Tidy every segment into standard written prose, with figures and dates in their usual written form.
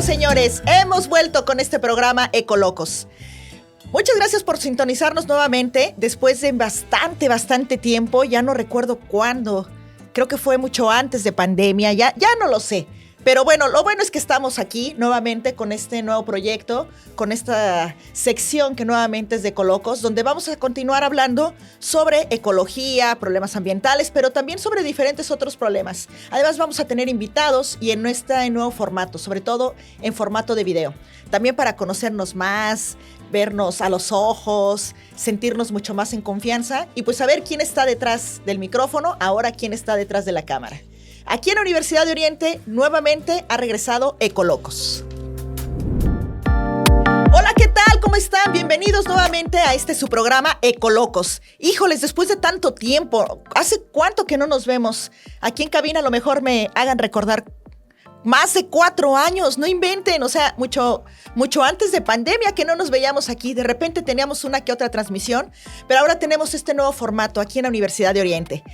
señores, hemos vuelto con este programa Ecolocos. Muchas gracias por sintonizarnos nuevamente después de bastante tiempo. Ya no recuerdo cuándo. Creo que fue mucho antes de pandemia. Ya no lo sé. Pero bueno, lo bueno es que estamos aquí nuevamente con este nuevo proyecto, con esta sección que nuevamente es de Ecolocos, donde vamos a continuar hablando sobre ecología, problemas ambientales, pero también sobre diferentes otros problemas. Además vamos a tener invitados y en este nuevo formato, sobre todo en formato de video. También para conocernos más, vernos a los ojos, sentirnos mucho más en confianza y pues saber quién está detrás del micrófono, ahora quién está detrás de la cámara. Aquí en la Universidad de Oriente, nuevamente ha regresado Ecolocos. Hola, ¿qué tal? ¿Cómo están? Bienvenidos nuevamente a su programa Ecolocos. Híjoles, después de tanto tiempo, ¿hace cuánto que no nos vemos? Aquí en cabina a lo mejor me hagan recordar más de 4 años, no inventen, o sea, mucho antes de pandemia que no nos veíamos aquí. De repente teníamos una que otra transmisión, pero ahora tenemos este nuevo formato aquí en la Universidad de Oriente.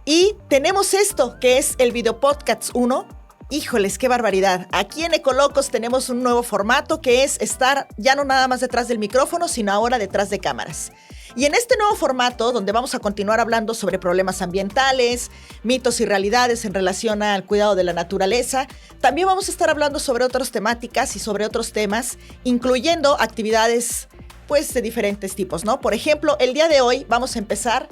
Y tenemos esto, que es el Video Podcast 1. Híjoles, qué barbaridad. Aquí en Ecolocos tenemos un nuevo formato que es estar ya no nada más detrás del micrófono, sino ahora detrás de cámaras. Y en este nuevo formato, donde vamos a continuar hablando sobre problemas ambientales, mitos y realidades en relación al cuidado de la naturaleza, también vamos a estar hablando sobre otras temáticas y sobre otros temas, incluyendo actividades pues de diferentes tipos, ¿no? Por ejemplo, el día de hoy vamos a empezar,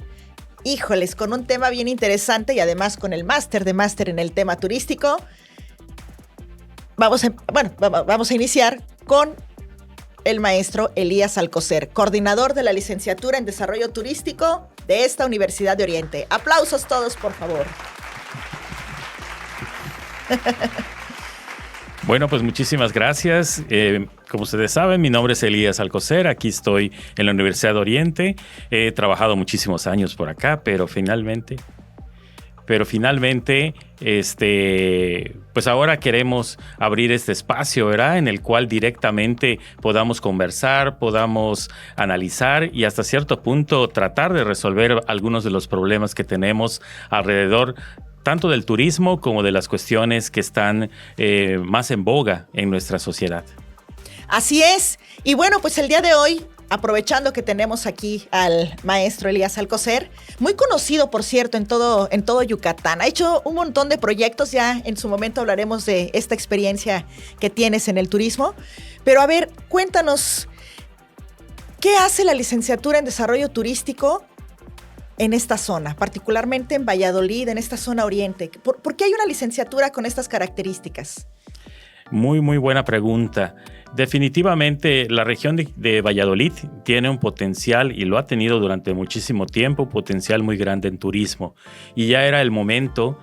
híjoles, con un tema bien interesante y además con el máster en el tema turístico. Vamos a iniciar con el maestro Elías Alcocer, coordinador de la licenciatura en Desarrollo Turístico de esta Universidad de Oriente. Aplausos todos, por favor. Bueno, pues muchísimas gracias. Como ustedes saben, mi nombre es Elías Alcocer. Aquí estoy en la Universidad de Oriente. He trabajado muchísimos años por acá, pero finalmente, pues ahora queremos abrir este espacio, ¿verdad? En el cual directamente podamos conversar, podamos analizar y hasta cierto punto tratar de resolver algunos de los problemas que tenemos alrededor tanto del turismo como de las cuestiones que están más en boga en nuestra sociedad. Así es. Y bueno, pues el día de hoy, aprovechando que tenemos aquí al maestro Elías Alcocer, muy conocido, por cierto, en todo Yucatán. Ha hecho un montón de proyectos, ya en su momento hablaremos de esta experiencia que tienes en el turismo. Pero a ver, cuéntanos, ¿qué hace la licenciatura en Desarrollo Turístico en esta zona, particularmente en Valladolid, en esta zona oriente? ¿Por qué hay una licenciatura con estas características? Muy buena pregunta. Definitivamente la región de Valladolid tiene un potencial y lo ha tenido durante muchísimo tiempo, un potencial muy grande en turismo. Y ya era el momento,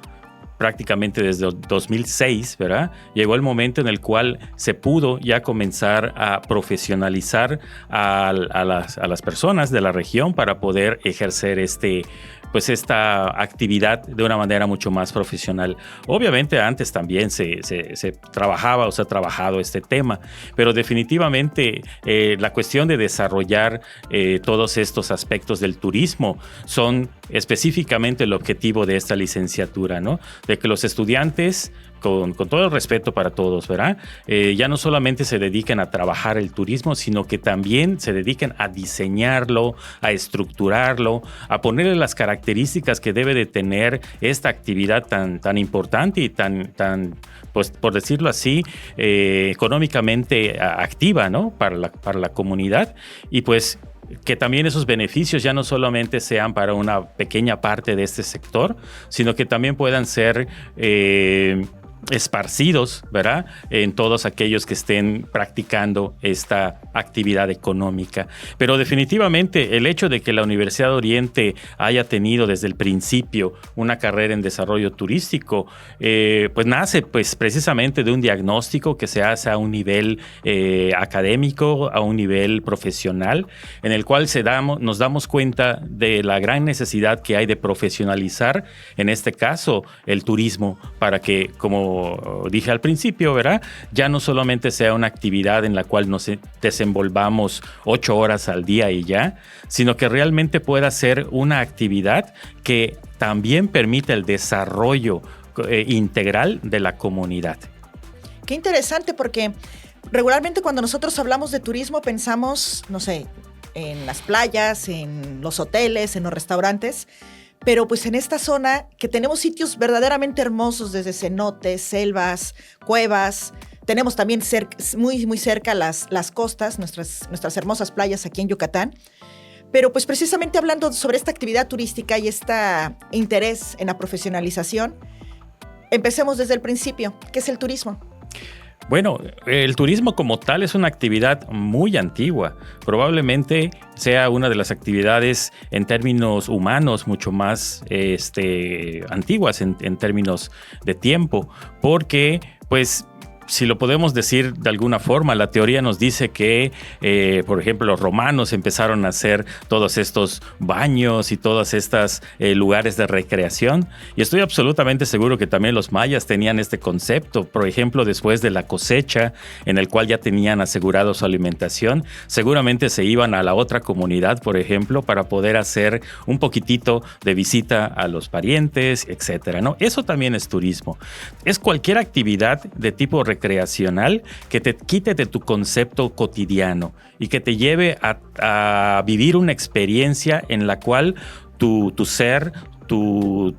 prácticamente desde 2006, ¿verdad? Llegó el momento en el cual se pudo ya comenzar a profesionalizar a las personas de la región para poder ejercer esta actividad de una manera mucho más profesional. Obviamente antes también se trabajaba o se ha trabajado este tema, pero definitivamente la cuestión de desarrollar todos estos aspectos del turismo son específicamente el objetivo de esta licenciatura, ¿no? De que los estudiantes, con todo el respeto para todos, ¿verdad? Ya no solamente se dediquen a trabajar el turismo, sino que también se dediquen a diseñarlo, a estructurarlo, a ponerle las características que debe de tener esta actividad tan importante y tan, pues por decirlo así, económicamente activa, ¿no? Para la comunidad. Y pues que también esos beneficios ya no solamente sean para una pequeña parte de este sector, sino que también puedan ser esparcidos, ¿verdad? En todos aquellos que estén practicando esta actividad económica. Pero definitivamente el hecho de que la Universidad de Oriente haya tenido desde el principio una carrera en desarrollo turístico, pues nace pues precisamente de un diagnóstico que se hace a un nivel académico, a un nivel profesional, en el cual nos damos cuenta de la gran necesidad que hay de profesionalizar, en este caso, el turismo, para que, como dije al principio, ¿verdad? Ya no solamente sea una actividad en la cual nos desenvolvamos 8 horas al día y ya, sino que realmente pueda ser una actividad que también permita el desarrollo integral de la comunidad. Qué interesante, porque regularmente cuando nosotros hablamos de turismo pensamos, no sé, en las playas, en los hoteles, en los restaurantes, pero pues en esta zona que tenemos sitios verdaderamente hermosos, desde cenotes, selvas, cuevas. Tenemos también muy, muy cerca las costas, nuestras hermosas playas aquí en Yucatán. Pero pues precisamente hablando sobre esta actividad turística y este interés en la profesionalización, empecemos desde el principio. ¿Qué es el turismo? Bueno, el turismo como tal es una actividad muy antigua. Probablemente sea una de las actividades en términos humanos mucho más antiguas en términos de tiempo, porque pues si lo podemos decir de alguna forma, la teoría nos dice que, por ejemplo, los romanos empezaron a hacer todos estos baños y todos estos lugares de recreación. Y estoy absolutamente seguro que también los mayas tenían este concepto. Por ejemplo, después de la cosecha, en el cual ya tenían asegurado su alimentación, seguramente se iban a la otra comunidad, por ejemplo, para poder hacer un poquitito de visita a los parientes, etcétera, ¿no? Eso también es turismo. Es cualquier actividad de tipo recreacional que te quite de tu concepto cotidiano y que te lleve a vivir una experiencia en la cual tu ser, tu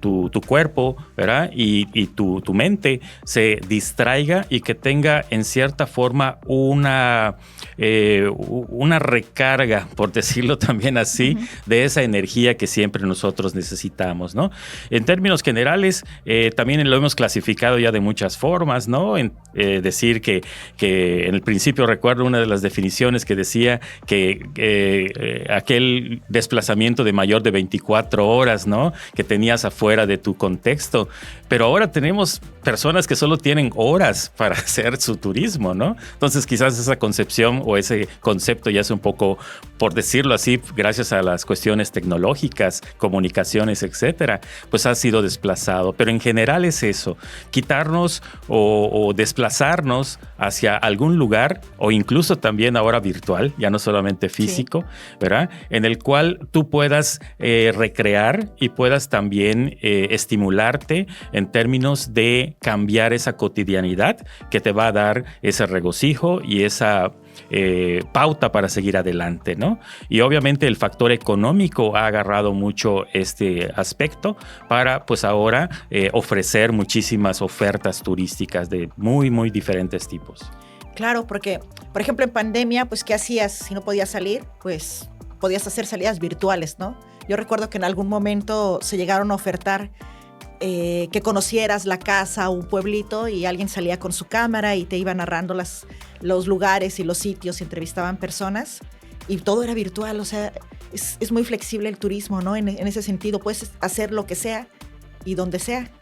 cuerpo, ¿verdad? Y tu mente se distraiga y que tenga en cierta forma una recarga, por decirlo también así, de esa energía que siempre nosotros necesitamos, ¿no? En términos generales, también lo hemos clasificado ya de muchas formas, ¿no? Decir que en el principio recuerdo una de las definiciones que decía que aquel desplazamiento de mayor de 24 horas, ¿no? Que tenías afuera de tu contexto, pero ahora tenemos personas que solo tienen horas para hacer su turismo, ¿no? Entonces quizás esa concepción o ese concepto ya es un poco, por decirlo así, gracias a las cuestiones tecnológicas, comunicaciones, etcétera, pues ha sido desplazado. Pero en general es eso, quitarnos o desplazarnos hacia algún lugar o incluso también ahora virtual, ya no solamente físico, sí, ¿verdad? En el cual tú puedas recrear y puedas también estimularte en términos de cambiar esa cotidianidad que te va a dar ese regocijo y esa pauta para seguir adelante, ¿no? Y obviamente el factor económico ha agarrado mucho este aspecto para pues ahora ofrecer muchísimas ofertas turísticas de muy, muy diferentes tipos. Claro, porque por ejemplo en pandemia, pues ¿qué hacías si no podías salir? Pues podías hacer salidas virtuales, ¿no? Yo recuerdo que en algún momento se llegaron a ofertar que conocieras la casa o un pueblito y alguien salía con su cámara y te iba narrando los lugares y los sitios y entrevistaban personas y todo era virtual. O sea, es muy flexible el turismo, ¿no? En ese sentido, puedes hacer lo que sea y donde sea.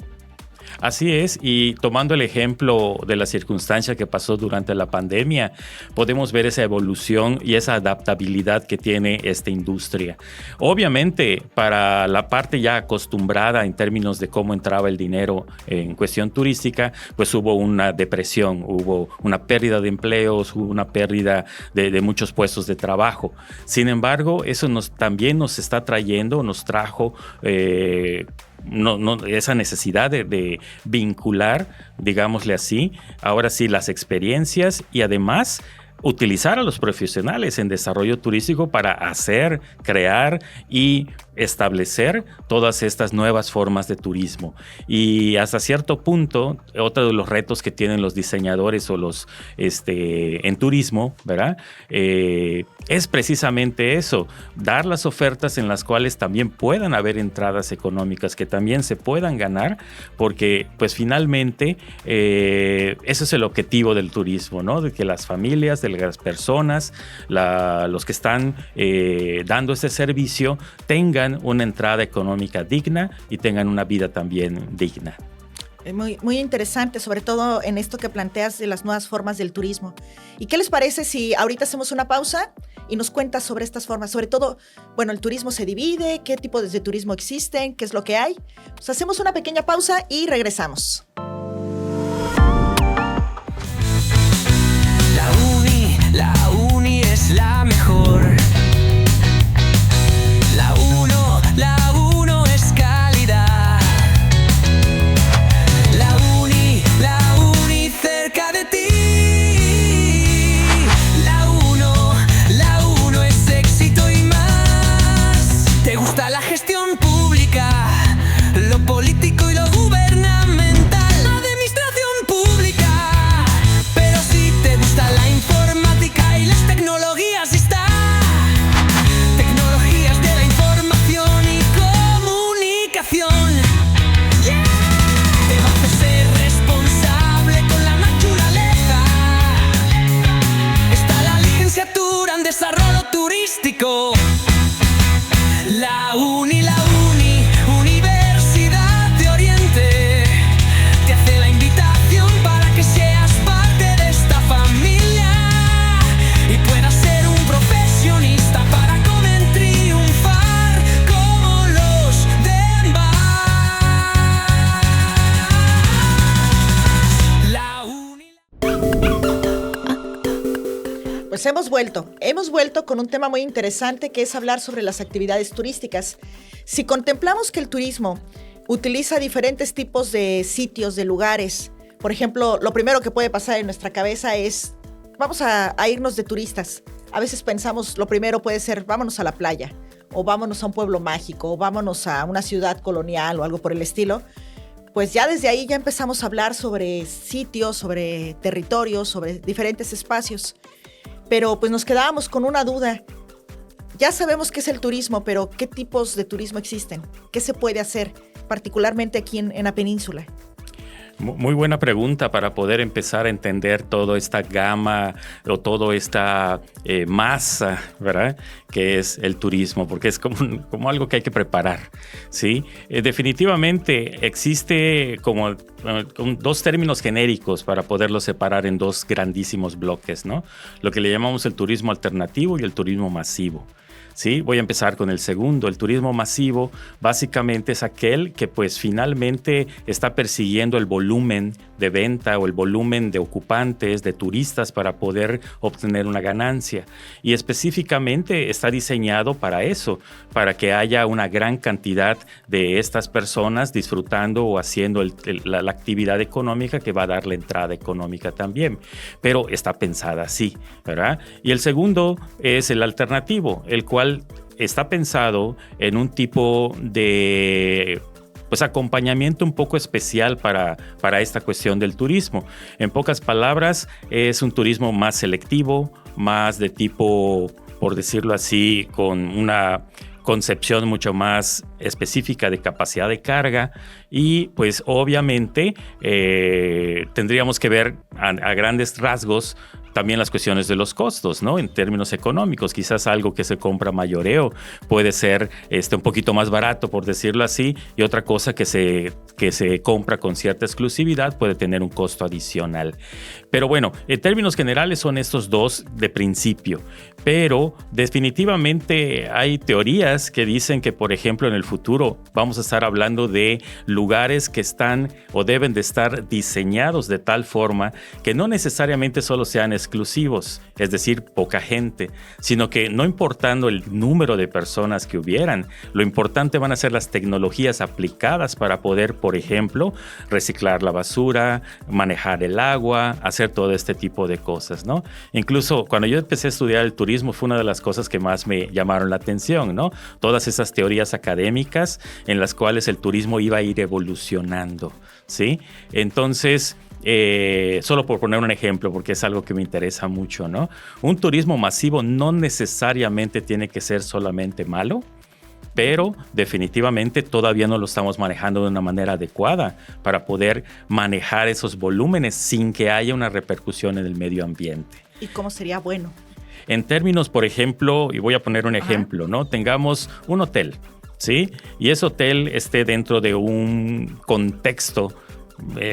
Así es, y tomando el ejemplo de la circunstancia que pasó durante la pandemia, podemos ver esa evolución y esa adaptabilidad que tiene esta industria. Obviamente, para la parte ya acostumbrada en términos de cómo entraba el dinero en cuestión turística, pues hubo una depresión, hubo una pérdida de empleos, hubo una pérdida de muchos puestos de trabajo. Sin embargo, eso también nos está trayendo, nos trajo esa necesidad de vincular, digámosle así, ahora sí, las experiencias y además utilizar a los profesionales en desarrollo turístico para hacer, crear y establecer todas estas nuevas formas de turismo. Y hasta cierto punto, otro de los retos que tienen los diseñadores o los en turismo, ¿verdad? Es precisamente eso, dar las ofertas en las cuales también puedan haber entradas económicas, que también se puedan ganar, porque pues finalmente ese es el objetivo del turismo, ¿no? De que las familias, de las personas, los que están dando este servicio tengan una entrada económica digna y tengan una vida también digna. Muy, muy interesante, sobre todo en esto que planteas de las nuevas formas del turismo. ¿Y qué les parece si ahorita hacemos una pausa y nos cuentas sobre estas formas? Sobre todo, bueno, el turismo se divide, qué tipos de turismo existen, qué es lo que hay. Pues hacemos una pequeña pausa y regresamos. La uni es la mejor. La uno es calidad. La uni cerca de ti. pues hemos vuelto con un tema muy interesante que es hablar sobre las actividades turísticas. Si contemplamos que el turismo utiliza diferentes tipos de sitios, de lugares, por ejemplo, lo primero que puede pasar en nuestra cabeza es, vamos a irnos de turistas. A veces pensamos, lo primero puede ser, vámonos a la playa, o vámonos a un pueblo mágico, o vámonos a una ciudad colonial o algo por el estilo. Pues ya desde ahí ya empezamos a hablar sobre sitios, sobre territorios, sobre diferentes espacios. Pero pues nos quedábamos con una duda. Ya sabemos qué es el turismo, pero ¿qué tipos de turismo existen? ¿Qué se puede hacer, particularmente aquí en la península? Muy buena pregunta para poder empezar a entender toda esta gama o toda esta masa, ¿verdad? Que es el turismo, porque es como algo que hay que preparar, ¿sí? Definitivamente existe como dos términos genéricos para poderlos separar en dos grandísimos bloques, ¿no? Lo que le llamamos el turismo alternativo y el turismo masivo. Sí, voy a empezar con el segundo. El turismo masivo básicamente es aquel que pues finalmente está persiguiendo el volumen de venta o el volumen de ocupantes, de turistas para poder obtener una ganancia. Y específicamente está diseñado para eso, para que haya una gran cantidad de estas personas disfrutando o haciendo la actividad económica que va a dar la entrada económica también. Pero está pensada así, ¿verdad? Y el segundo es el alternativo, el cual está pensado en un tipo de pues acompañamiento un poco especial para esta cuestión del turismo. En pocas palabras, es un turismo más selectivo, más de tipo, por decirlo así, con una concepción mucho más específica de capacidad de carga y pues obviamente tendríamos que ver a grandes rasgos también las cuestiones de los costos, ¿no? En términos económicos, quizás algo que se compra mayoreo puede ser un poquito más barato, por decirlo así, y otra cosa que se compra con cierta exclusividad puede tener un costo adicional. Pero bueno, en términos generales son estos dos de principio, pero definitivamente hay teorías que dicen que, por ejemplo, en el futuro vamos a estar hablando de lugares que están o deben de estar diseñados de tal forma que no necesariamente solo sean exclusivos, es decir, poca gente, sino que no importando el número de personas que hubieran, lo importante van a ser las tecnologías aplicadas para poder, por ejemplo, reciclar la basura, manejar el agua, hacer todo este tipo de cosas, ¿no? Incluso cuando yo empecé a estudiar el turismo fue una de las cosas que más me llamaron la atención, ¿no? Todas esas teorías académicas en las cuales el turismo iba a ir evolucionando, ¿sí? Entonces, solo por poner un ejemplo, porque es algo que me interesa mucho, ¿no? Un turismo masivo no necesariamente tiene que ser solamente malo, pero definitivamente todavía no lo estamos manejando de una manera adecuada para poder manejar esos volúmenes sin que haya una repercusión en el medio ambiente. ¿Y cómo sería bueno? En términos, por ejemplo, y voy a poner un ejemplo, ¿no? Tengamos un hotel, ¿sí? Y ese hotel esté dentro de un contexto,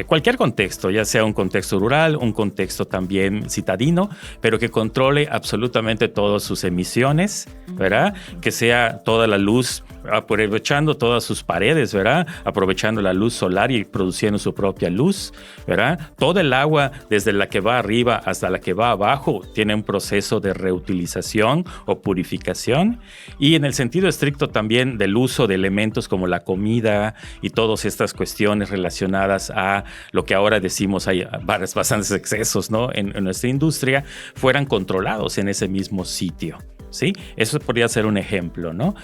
cualquier contexto, ya sea un contexto rural, un contexto también citadino, pero que controle absolutamente todas sus emisiones, ¿verdad? Que sea toda la luz, aprovechando todas sus paredes, ¿verdad? Aprovechando la luz solar y produciendo su propia luz, ¿verdad? Todo el agua, desde la que va arriba hasta la que va abajo, tiene un proceso de reutilización o purificación. Y en el sentido estricto también del uso de elementos como la comida y todas estas cuestiones relacionadas a lo que ahora decimos hay bastantes excesos, ¿no? en nuestra industria, fueran controlados en ese mismo sitio, ¿sí? Eso podría ser un ejemplo, ¿no?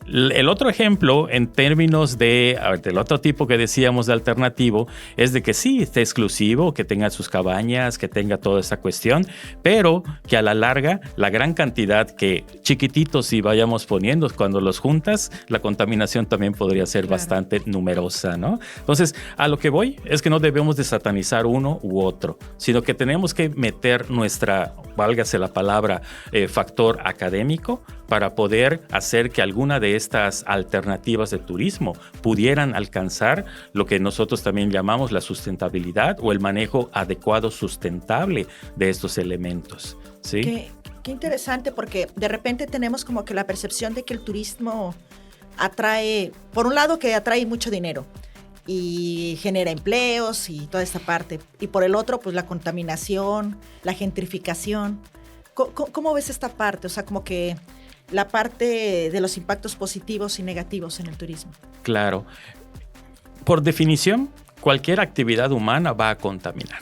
El otro ejemplo, en términos del otro tipo que decíamos de alternativo, es de que sí, esté exclusivo, que tenga sus cabañas, que tenga toda esta cuestión, pero que a la larga, la gran cantidad que chiquititos si vayamos poniendo, cuando los juntas, la contaminación también podría ser bastante numerosa, ¿no? Entonces, a lo que voy es que no debemos de satanizar uno u otro, sino que tenemos que meter nuestra, válgase la palabra, factor académico para poder hacer que alguna de estas alternativas de turismo pudieran alcanzar lo que nosotros también llamamos la sustentabilidad o el manejo adecuado, sustentable de estos elementos, ¿sí? Qué interesante, porque de repente tenemos como que la percepción de que el turismo atrae, por un lado que atrae mucho dinero y genera empleos y toda esta parte, y por el otro pues la contaminación, la gentrificación. ¿Cómo ves esta parte? O sea, como que la parte de los impactos positivos y negativos en el turismo. Claro. Por definición, cualquier actividad humana va a contaminar.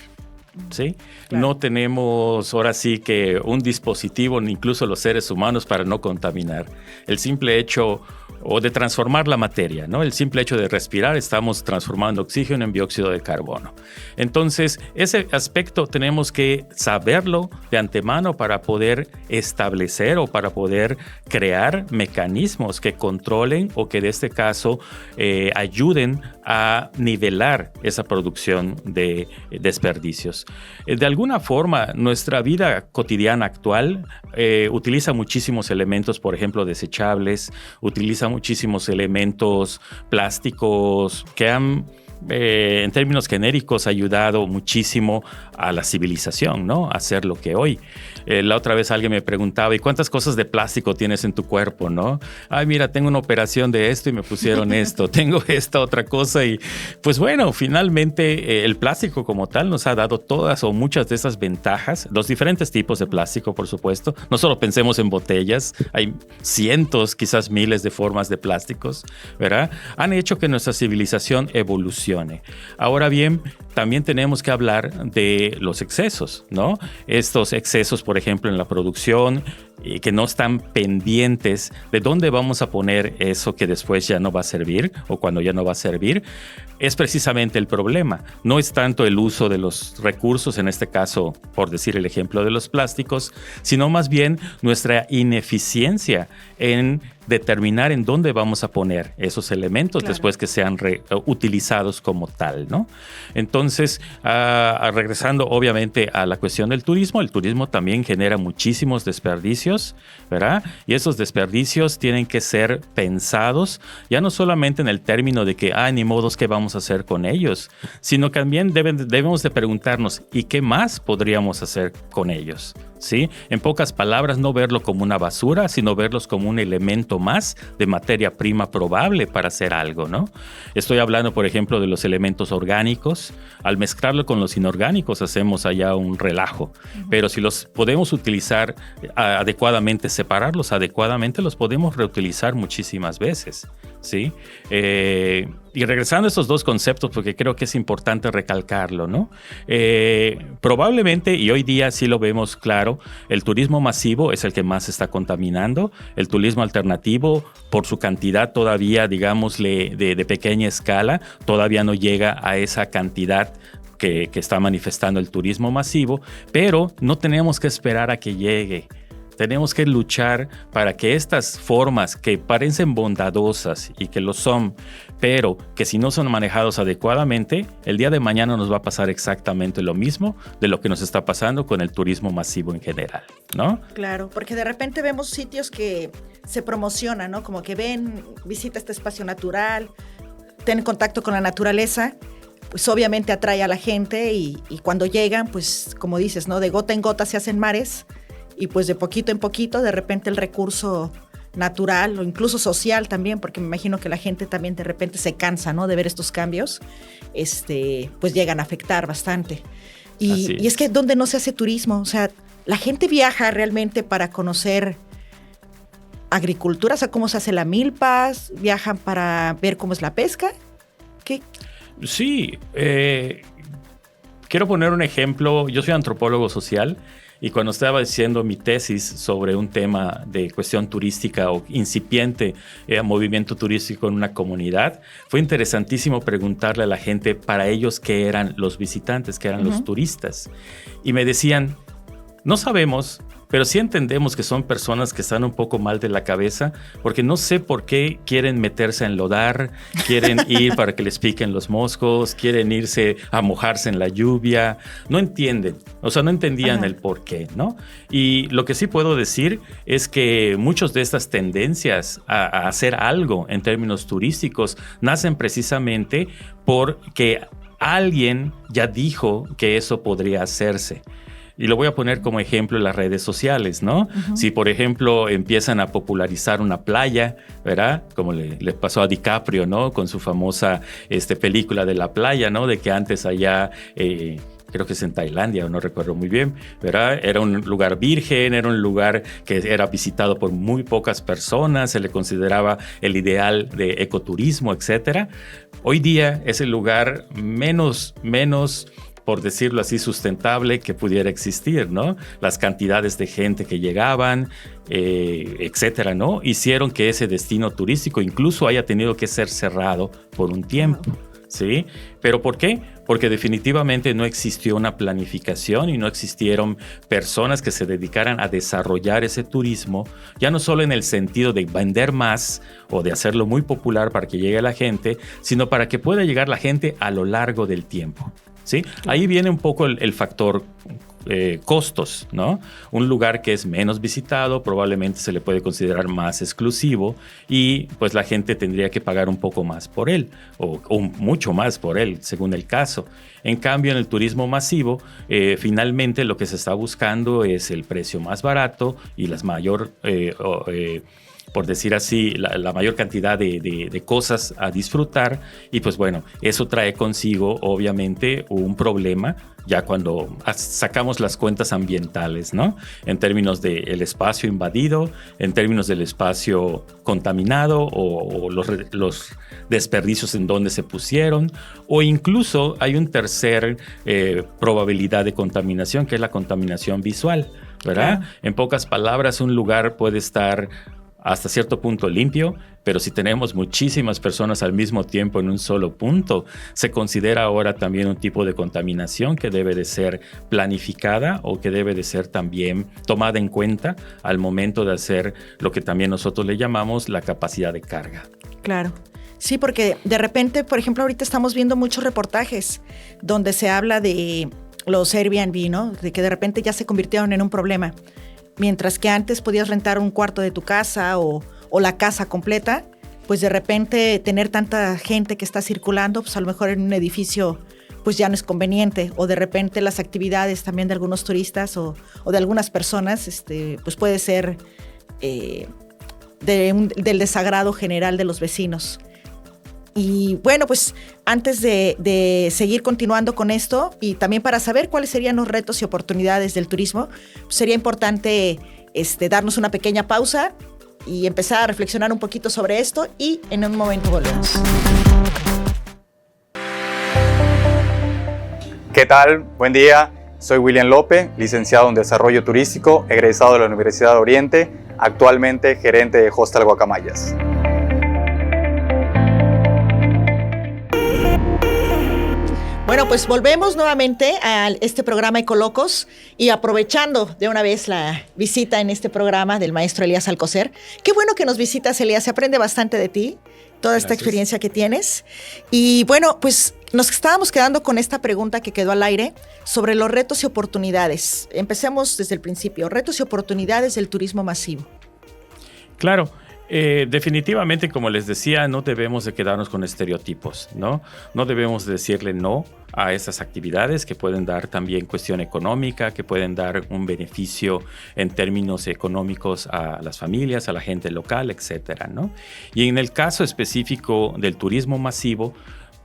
¿Sí? Claro. No tenemos ahora sí que un dispositivo, ni incluso los seres humanos, para no contaminar. El simple hecho o de transformar la materia, ¿no? El simple hecho de respirar, estamos transformando oxígeno en dióxido de carbono. Entonces, ese aspecto tenemos que saberlo de antemano para poder establecer o para poder crear mecanismos que controlen o que en este caso ayuden a nivelar esa producción de desperdicios. De alguna forma, nuestra vida cotidiana actual utiliza muchísimos elementos, por ejemplo, desechables, utiliza muchísimos elementos plásticos que han, en términos genéricos, ayudado muchísimo a la civilización, ¿no? A ser lo que hoy. La otra vez alguien me preguntaba, ¿y cuántas cosas de plástico tienes en tu cuerpo, no? Ay, mira, tengo una operación de esto y me pusieron esto, tengo esta otra cosa y pues bueno, finalmente el plástico como tal nos ha dado todas o muchas de esas ventajas, los diferentes tipos de plástico, por supuesto. No solo pensemos en botellas, hay cientos, quizás miles de formas de plásticos, ¿verdad? Han hecho que nuestra civilización evolucione. Ahora bien, también tenemos que hablar de los excesos, ¿no? Estos excesos, por ejemplo, en la producción, que no están pendientes de dónde vamos a poner eso que después ya no va a servir o cuando ya no va a servir, es precisamente el problema. No es tanto el uso de los recursos, en este caso, por decir el ejemplo de los plásticos, sino más bien nuestra ineficiencia en determinar en dónde vamos a poner esos elementos después que sean utilizados como tal, ¿no? Entonces, regresando obviamente a la cuestión del turismo, el turismo también genera muchísimos desperdicios, ¿verdad? Y esos desperdicios tienen que ser pensados, ya no solamente en el término de que, ni modos, ¿qué vamos a hacer con ellos? Sino que también debemos de preguntarnos, ¿y qué más podríamos hacer con ellos? ¿Sí? En pocas palabras, no verlo como una basura, sino verlos como un elemento más de materia prima probable para hacer algo, ¿no? Estoy hablando, por ejemplo, de los elementos orgánicos. Al mezclarlo con los inorgánicos hacemos allá un relajo. Pero si los podemos utilizar adecuadamente, separarlos adecuadamente, los podemos reutilizar muchísimas veces, ¿sí? Y regresando a estos dos conceptos, porque creo que es importante recalcarlo, ¿no? Probablemente, y hoy día sí lo vemos claro, el turismo masivo es el que más está contaminando. El turismo alternativo, por su cantidad todavía, digámosle, de pequeña escala, todavía no llega a esa cantidad que está manifestando el turismo masivo, pero no tenemos que esperar a que llegue. Tenemos que luchar para que estas formas que parecen bondadosas y que lo son, pero que si no son manejados adecuadamente, el día de mañana nos va a pasar exactamente lo mismo de lo que nos está pasando con el turismo masivo en general, ¿no? Claro, porque de repente vemos sitios que se promocionan, ¿no? Como que ven, visita este espacio natural, ten contacto con la naturaleza, pues obviamente atrae a la gente y cuando llegan, pues como dices, ¿no? De gota en gota se hacen mares. Y pues de poquito en poquito, de repente el recurso natural o incluso social también, porque me imagino que la gente también de repente se cansa, ¿no? De ver estos cambios, pues llegan a afectar bastante. Y es que ¿dónde no se hace turismo? O sea, la gente viaja realmente para conocer agricultura, o sea, cómo se hace la milpa, viajan para ver cómo es la pesca. ¿Qué? Sí, quiero poner un ejemplo. Yo soy antropólogo social. Y cuando estaba haciendo mi tesis sobre un tema de cuestión turística o incipiente movimiento turístico en una comunidad, fue interesantísimo preguntarle a la gente para ellos qué eran los visitantes, qué eran los turistas. Y me decían, no sabemos, pero sí entendemos que son personas que están un poco mal de la cabeza, porque no sé por qué quieren meterse a enlodar, quieren ir para que les piquen los moscos, quieren irse a mojarse en la lluvia. No entienden, o sea, no entendían el por qué, ¿no? Y lo que sí puedo decir es que muchas de estas tendencias a hacer algo en términos turísticos nacen precisamente porque alguien ya dijo que eso podría hacerse. Y lo voy a poner como ejemplo en las redes sociales, ¿no? Si, por ejemplo, empiezan a popularizar una playa, ¿verdad? Como le pasó a DiCaprio, ¿no? Con su famosa película de la playa, ¿no? De que antes allá creo que es en Tailandia, no recuerdo muy bien, ¿verdad? Era un lugar virgen, era un lugar que era visitado por muy pocas personas, se le consideraba el ideal de ecoturismo, etc. Hoy día es el lugar menos, por decirlo así, sustentable que pudiera existir, ¿no? Las cantidades de gente que llegaban, etcétera, ¿no? Hicieron que ese destino turístico incluso haya tenido que ser cerrado por un tiempo, ¿sí? ¿Pero por qué? Porque definitivamente no existió una planificación y no existieron personas que se dedicaran a desarrollar ese turismo, ya no solo en el sentido de vender más o de hacerlo muy popular para que llegue la gente, sino para que pueda llegar la gente a lo largo del tiempo, ¿sí? Ahí viene un poco el factor costos, ¿no? Un lugar que es menos visitado probablemente se le puede considerar más exclusivo y pues la gente tendría que pagar un poco más por él o mucho más por él, según el caso. En cambio, en el turismo masivo, finalmente lo que se está buscando es el precio más barato y las mayor por decir así, la mayor cantidad de cosas a disfrutar. Y pues bueno, eso trae consigo obviamente un problema ya cuando sacamos las cuentas ambientales, ¿no? En términos del espacio invadido, en términos del espacio contaminado o los desperdicios en donde se pusieron, o incluso hay un tercer probabilidad de contaminación, que es la contaminación visual, ¿verdad? Claro. En pocas palabras, un lugar puede estar hasta cierto punto limpio, pero si tenemos muchísimas personas al mismo tiempo en un solo punto, se considera ahora también un tipo de contaminación que debe de ser planificada o que debe de ser también tomada en cuenta al momento de hacer lo que también nosotros le llamamos la capacidad de carga. Claro. Sí, porque de repente, por ejemplo, ahorita estamos viendo muchos reportajes donde se habla de los Airbnb, ¿no? De que de repente ya se convirtieron en un problema. Mientras que antes podías rentar un cuarto de tu casa o la casa completa, pues de repente tener tanta gente que está circulando, pues a lo mejor en un edificio pues ya no es conveniente, o de repente las actividades también de algunos turistas o de algunas personas pues puede ser del desagrado general de los vecinos. Y bueno, pues antes de seguir continuando con esto y también para saber cuáles serían los retos y oportunidades del turismo, pues sería importante darnos una pequeña pausa y empezar a reflexionar un poquito sobre esto y en un momento volvemos. ¿Qué tal? Buen día. Soy William López, licenciado en Desarrollo Turístico, egresado de la Universidad de Oriente, actualmente gerente de Hostel Guacamayas. Bueno, pues volvemos nuevamente a este programa Ecolocos y aprovechando de una vez la visita en este programa del maestro Elías Alcocer. Qué bueno que nos visitas, Elías, se aprende bastante de ti, toda esta experiencia que tienes. Y bueno, pues nos estábamos quedando con esta pregunta que quedó al aire sobre los retos y oportunidades. Empecemos desde el principio, retos y oportunidades del turismo masivo. Claro. Definitivamente, como les decía, no debemos de quedarnos con estereotipos, ¿no? No debemos decirle no a esas actividades que pueden dar también cuestión económica, que pueden dar un beneficio en términos económicos a las familias, a la gente local, etcétera, ¿no? Y en el caso específico del turismo masivo,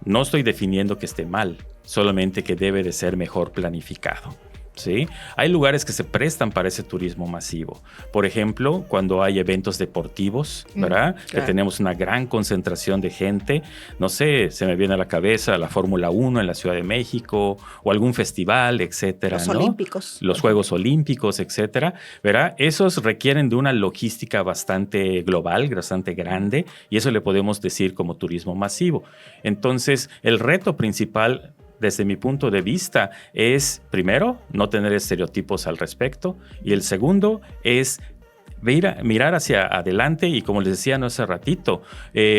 no estoy definiendo que esté mal, solamente que debe de ser mejor planificado. ¿Sí? Hay lugares que se prestan para ese turismo masivo. Por ejemplo, cuando hay eventos deportivos, ¿verdad? Claro. Que tenemos una gran concentración de gente. No sé, se me viene a la cabeza la Fórmula 1 en la Ciudad de México o algún festival, etcétera. Los ¿no? Olímpicos. Los Juegos Olímpicos, etcétera, ¿verdad? Esos requieren de una logística bastante global, bastante grande, y eso le podemos decir como turismo masivo. Entonces, el reto principal desde mi punto de vista es, primero, no tener estereotipos al respecto, y el segundo es mirar hacia adelante y, como les decía no hace ratito,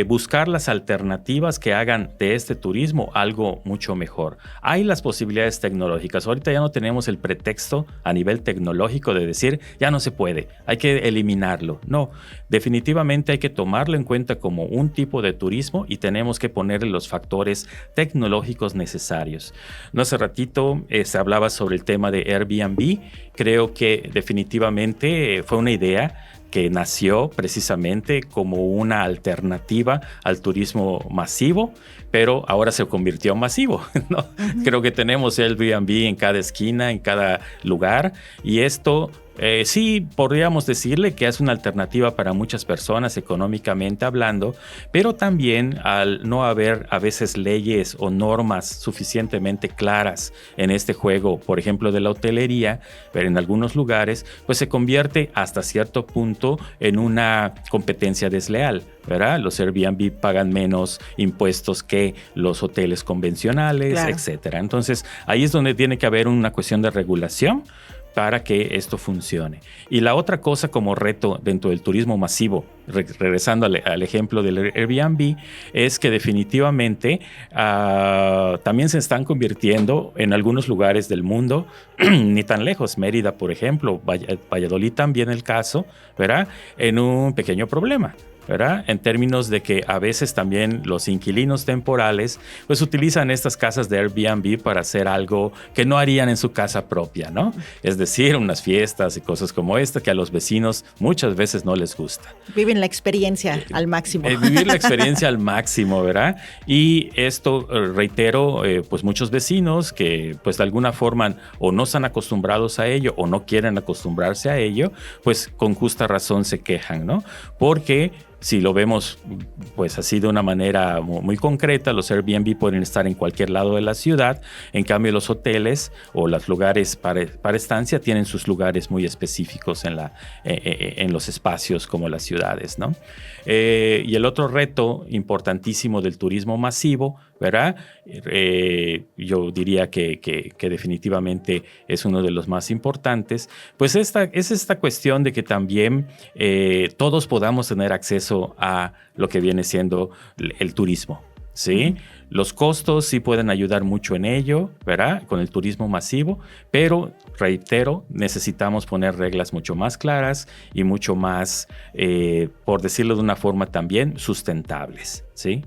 buscar las alternativas que hagan de este turismo algo mucho mejor. Hay las posibilidades tecnológicas. Ahorita ya no tenemos el pretexto a nivel tecnológico de decir ya no se puede, hay que eliminarlo. No, definitivamente hay que tomarlo en cuenta como un tipo de turismo y tenemos que ponerle los factores tecnológicos necesarios. No hace ratito se hablaba sobre el tema de Airbnb. Creo que definitivamente fue una idea que nació precisamente como una alternativa al turismo masivo, pero ahora se convirtió en masivo, ¿no? Uh-huh. Creo que tenemos Airbnb en cada esquina, en cada lugar, y esto sí podríamos decirle que es una alternativa para muchas personas económicamente hablando, pero también al no haber a veces leyes o normas suficientemente claras en este juego, por ejemplo de la hotelería, pero en algunos lugares, pues se convierte hasta cierto punto en una competencia desleal, ¿verdad? Los Airbnb pagan menos impuestos que los hoteles convencionales, claro, etcétera. Entonces ahí es donde tiene que haber una cuestión de regulación para que esto funcione. Y la otra cosa como reto dentro del turismo masivo, regresando al ejemplo del Airbnb, es que definitivamente también se están convirtiendo en algunos lugares del mundo, ni tan lejos, Mérida, por ejemplo, Valladolid también el caso, ¿verdad? En un pequeño problema, ¿verdad? En términos de que a veces también los inquilinos temporales pues utilizan estas casas de Airbnb para hacer algo que no harían en su casa propia, ¿no? Es decir, unas fiestas y cosas como esta que a los vecinos muchas veces no les gusta. Viven la experiencia al máximo. Vivir la experiencia al máximo, ¿verdad? Y esto, reitero, pues muchos vecinos que pues de alguna forma o no están acostumbrados a ello o no quieren acostumbrarse a ello, pues con justa razón se quejan, ¿no? Porque si lo vemos pues así de una manera muy concreta, los Airbnb pueden estar en cualquier lado de la ciudad. En cambio, los hoteles o los lugares para estancia tienen sus lugares muy específicos en los espacios como las ciudades, ¿no? Y el otro reto importantísimo del turismo masivo, ¿verdad? Yo diría que definitivamente es uno de los más importantes, pues es esta cuestión de que también todos podamos tener acceso a lo que viene siendo el turismo, ¿sí? Los costos sí pueden ayudar mucho en ello, ¿verdad? Con el turismo masivo, pero reitero, necesitamos poner reglas mucho más claras y mucho más, por decirlo de una forma también, sustentables, ¿sí?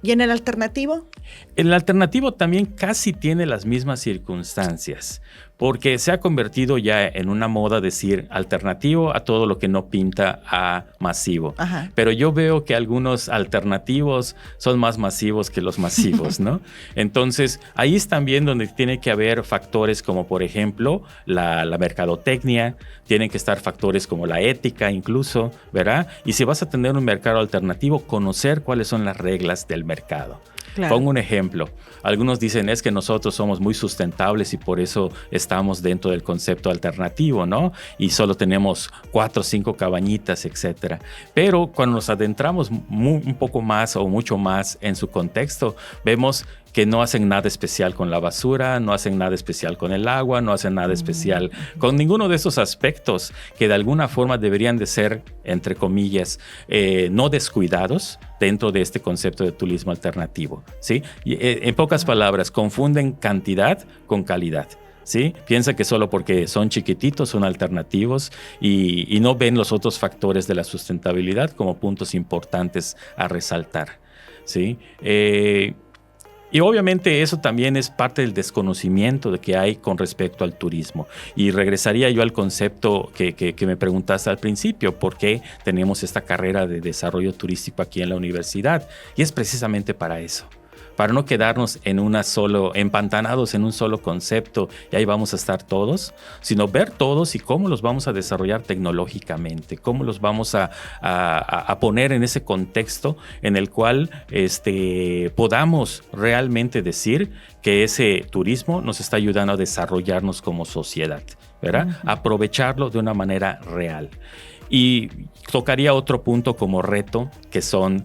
¿Y en el alternativo? El alternativo también casi tiene las mismas circunstancias, porque se ha convertido ya en una moda decir alternativo a todo lo que no pinta a masivo. Ajá. Pero yo veo que algunos alternativos son más masivos que los masivos, ¿no? Entonces, ahí es también donde tiene que haber factores como, por ejemplo, la mercadotecnia, tienen que estar factores como la ética incluso, ¿verdad? Y si vas a tener un mercado alternativo, conocer cuáles son las reglas del mercado. Claro. Pongo un ejemplo. Algunos dicen es que nosotros somos muy sustentables y por eso estamos dentro del concepto alternativo, ¿no? Y solo tenemos 4 o 5 cabañitas, etcétera. Pero cuando nos adentramos un poco más o mucho más en su contexto, vemos que no hacen nada especial con la basura, no hacen nada especial con el agua, no hacen nada especial con ninguno de esos aspectos que de alguna forma deberían de ser, entre comillas, no descuidados dentro de este concepto de turismo alternativo, ¿sí? Y, en pocas palabras, confunden cantidad con calidad, ¿sí? Piensa que solo porque son chiquititos son alternativos y no ven los otros factores de la sustentabilidad como puntos importantes a resaltar, ¿sí? Y obviamente eso también es parte del desconocimiento de que hay con respecto al turismo. Y regresaría yo al concepto que me preguntaste al principio, ¿por qué tenemos esta carrera de desarrollo turístico aquí en la universidad? Y es precisamente para eso. Para no quedarnos empantanados en un solo concepto y ahí vamos a estar todos, sino ver todos y cómo los vamos a desarrollar tecnológicamente, cómo los vamos a poner en ese contexto en el cual podamos realmente decir que ese turismo nos está ayudando a desarrollarnos como sociedad, ¿verdad? Uh-huh. Aprovecharlo de una manera real. Y tocaría otro punto como reto, que son...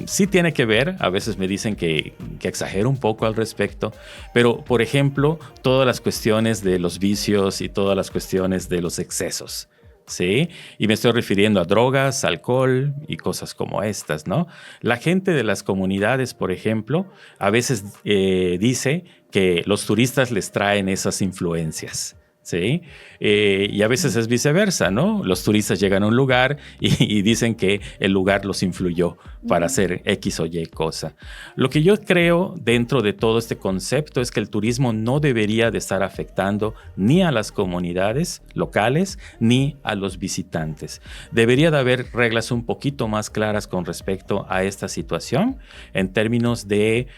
sí tiene que ver, a veces me dicen que exagero un poco al respecto, pero por ejemplo, todas las cuestiones de los vicios y todas las cuestiones de los excesos, ¿sí? Y me estoy refiriendo a drogas, alcohol y cosas como estas, ¿no? La gente de las comunidades, por ejemplo, a veces dice que los turistas les traen esas influencias, ¿sí? Y a veces es viceversa, ¿no? Los turistas llegan a un lugar y dicen que el lugar los influyó para hacer X o Y cosa. Lo que yo creo dentro de todo este concepto es que el turismo no debería de estar afectando ni a las comunidades locales ni a los visitantes. Debería de haber reglas un poquito más claras con respecto a esta situación en términos de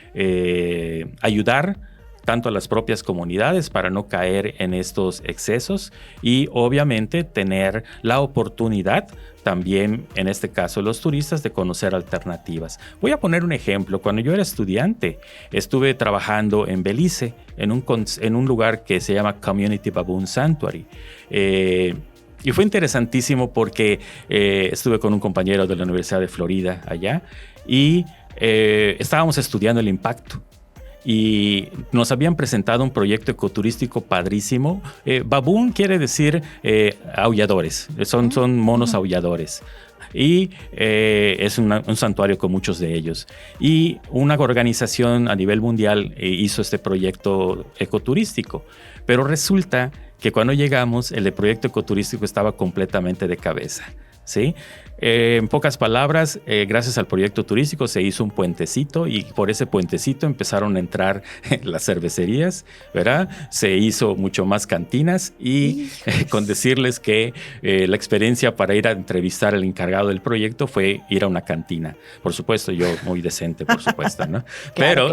ayudar tanto a las propias comunidades para no caer en estos excesos y obviamente tener la oportunidad también, en este caso los turistas, de conocer alternativas. Voy a poner un ejemplo. Cuando yo era estudiante, estuve trabajando en Belice, en un lugar que se llama Community Baboon Sanctuary. Y fue interesantísimo porque estuve con un compañero de la Universidad de Florida allá y estábamos estudiando el impacto. Y nos habían presentado un proyecto ecoturístico padrísimo. Baboon quiere decir aulladores, son monos aulladores. Y es un santuario con muchos de ellos. Y una organización a nivel mundial hizo este proyecto ecoturístico. Pero resulta que cuando llegamos, el proyecto ecoturístico estaba completamente de cabeza, ¿sí? En pocas palabras, gracias al proyecto turístico se hizo un puentecito y por ese puentecito empezaron a entrar las cervecerías, ¿verdad? Se hizo mucho más cantinas y con decirles que la experiencia para ir a entrevistar al encargado del proyecto fue ir a una cantina. Por supuesto, yo muy decente, por supuesto, ¿no? Claro, Pero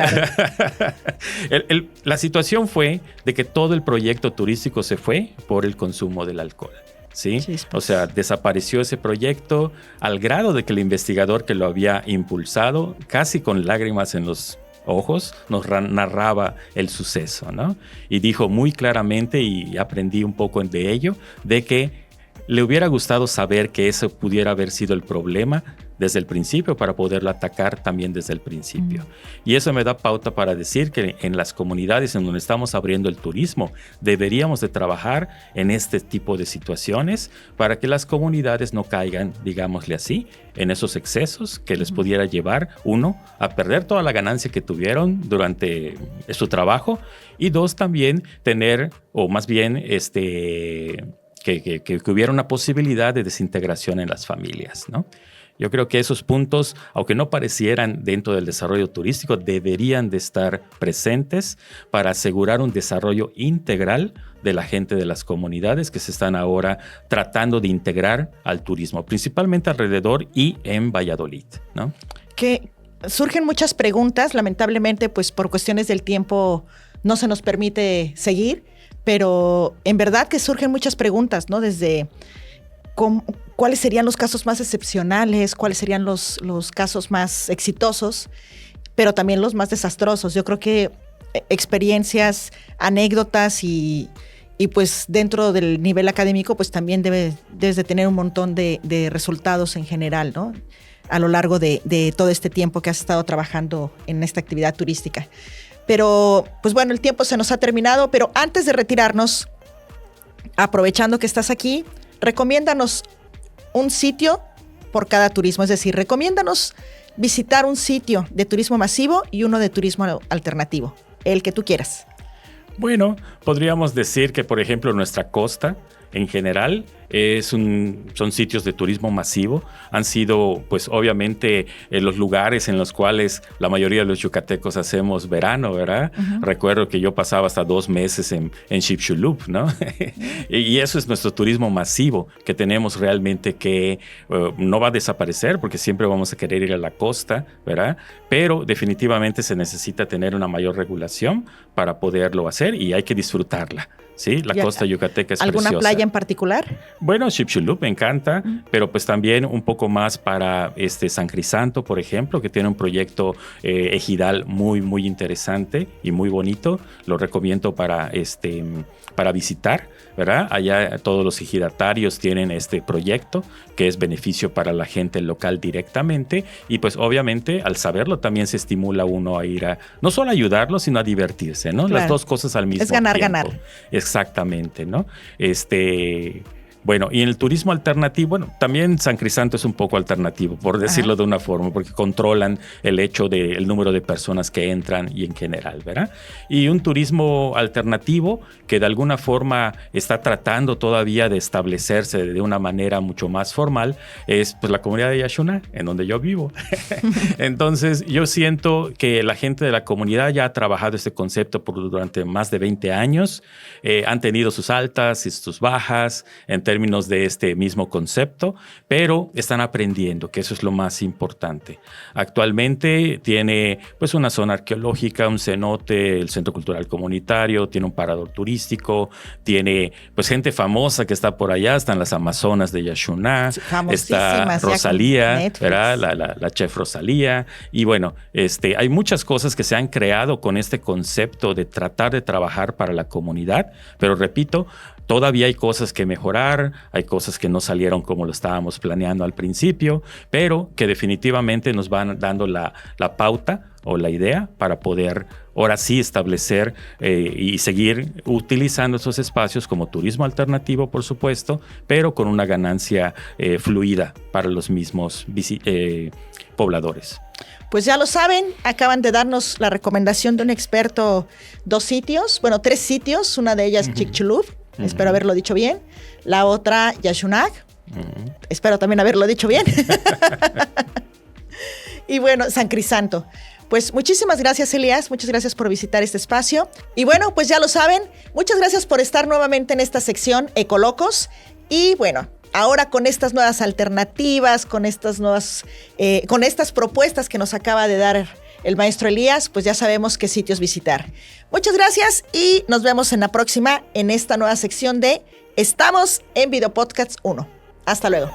claro. la situación fue de que todo el proyecto turístico se fue por el consumo del alcohol. ¿Sí? O sea, desapareció ese proyecto al grado de que el investigador que lo había impulsado, casi con lágrimas en los ojos, nos narraba el suceso, ¿no? Y dijo muy claramente, y aprendí un poco de ello, de que le hubiera gustado saber que eso pudiera haber sido el problema desde el principio para poderlo atacar también desde el principio. Y eso me da pauta para decir que en las comunidades en donde estamos abriendo el turismo deberíamos de trabajar en este tipo de situaciones para que las comunidades no caigan, digámosle así, en esos excesos que les pudiera llevar, uno, a perder toda la ganancia que tuvieron durante su trabajo y dos, también tener, o más bien, que hubiera una posibilidad de desintegración en las familias, ¿no? Yo creo que esos puntos, aunque no parecieran dentro del desarrollo turístico, deberían de estar presentes para asegurar un desarrollo integral de la gente de las comunidades que se están ahora tratando de integrar al turismo, principalmente alrededor y en Valladolid, ¿no? Que surgen muchas preguntas, lamentablemente, pues por cuestiones del tiempo no se nos permite seguir, pero en verdad que surgen muchas preguntas, ¿no? Desde cuáles serían los casos más excepcionales, cuáles serían los casos más exitosos, pero también los más desastrosos. Yo creo que experiencias, anécdotas y pues dentro del nivel académico, pues también debes de tener un montón de resultados en general, ¿no? A lo largo de todo este tiempo que has estado trabajando en esta actividad turística. Pero, pues bueno, el tiempo se nos ha terminado, pero antes de retirarnos, aprovechando que estás aquí, recomiéndanos un sitio por cada turismo, es decir, recomiéndanos visitar un sitio de turismo masivo y uno de turismo alternativo, el que tú quieras. Bueno, podríamos decir que, por ejemplo, nuestra costa en general son sitios de turismo masivo. Han sido, pues obviamente, los lugares en los cuales la mayoría de los yucatecos hacemos verano, ¿verdad? Uh-huh. Recuerdo que yo pasaba hasta 2 meses en Chipchulup, ¿no? Y eso es nuestro turismo masivo que tenemos realmente que no va a desaparecer porque siempre vamos a querer ir a la costa, ¿verdad? Pero definitivamente se necesita tener una mayor regulación para poderlo hacer y hay que disfrutarla. Sí, la costa yucateca es ¿Alguna preciosa. playa en particular? Bueno, Chipchulup me encanta, pero pues también un poco más para San Crisanto, por ejemplo, que tiene un proyecto ejidal muy, muy interesante y muy bonito. Lo recomiendo para visitar, ¿verdad? Allá todos los ejidatarios tienen este proyecto que es beneficio para la gente local directamente y pues obviamente al saberlo también se estimula uno a ir a no solo a ayudarlo, sino a divertirse, ¿no? Claro. Las dos cosas al mismo tiempo. Es ganar, ganar. Exactamente, ¿no? Bueno, y en el turismo alternativo, bueno, también San Crisanto es un poco alternativo, por decirlo de una forma, porque controlan el hecho del número de personas que entran y en general, ¿verdad? Y un turismo alternativo que de alguna forma está tratando todavía de establecerse de una manera mucho más formal es pues la comunidad de Yaxuna, en donde yo vivo. Entonces, yo siento que la gente de la comunidad ya ha trabajado este concepto durante más de 20 años, han tenido sus altas y sus bajas en términos de este mismo concepto, pero están aprendiendo, que eso es lo más importante. Actualmente tiene pues una zona arqueológica, un cenote, el Centro Cultural Comunitario, tiene un parador turístico, tiene pues gente famosa que está por allá, están las Amazonas de Yaxuna, está Rosalía, ¿verdad? La chef Rosalía, y bueno, hay muchas cosas que se han creado con este concepto de tratar de trabajar para la comunidad, pero repito, todavía hay cosas que mejorar, hay cosas que no salieron como lo estábamos planeando al principio, pero que definitivamente nos van dando la pauta o la idea para poder ahora sí establecer y seguir utilizando esos espacios como turismo alternativo, por supuesto, pero con una ganancia fluida para los mismos pobladores. Pues ya lo saben, acaban de darnos la recomendación de un experto, 2 sitios, bueno, 3 sitios, una de ellas Chicxulub, espero haberlo dicho bien, la otra Yaxunac, espero también haberlo dicho bien, y bueno, San Crisanto. Pues muchísimas gracias, Elías, muchas gracias por visitar este espacio. Y bueno, pues ya lo saben, muchas gracias por estar nuevamente en esta sección Ecolocos. Y bueno, ahora con estas nuevas alternativas, con estas propuestas que nos acaba de dar el maestro Elías, pues ya sabemos qué sitios visitar. Muchas gracias y nos vemos en la próxima en esta nueva sección de Estamos en Videopodcast 1. Hasta luego.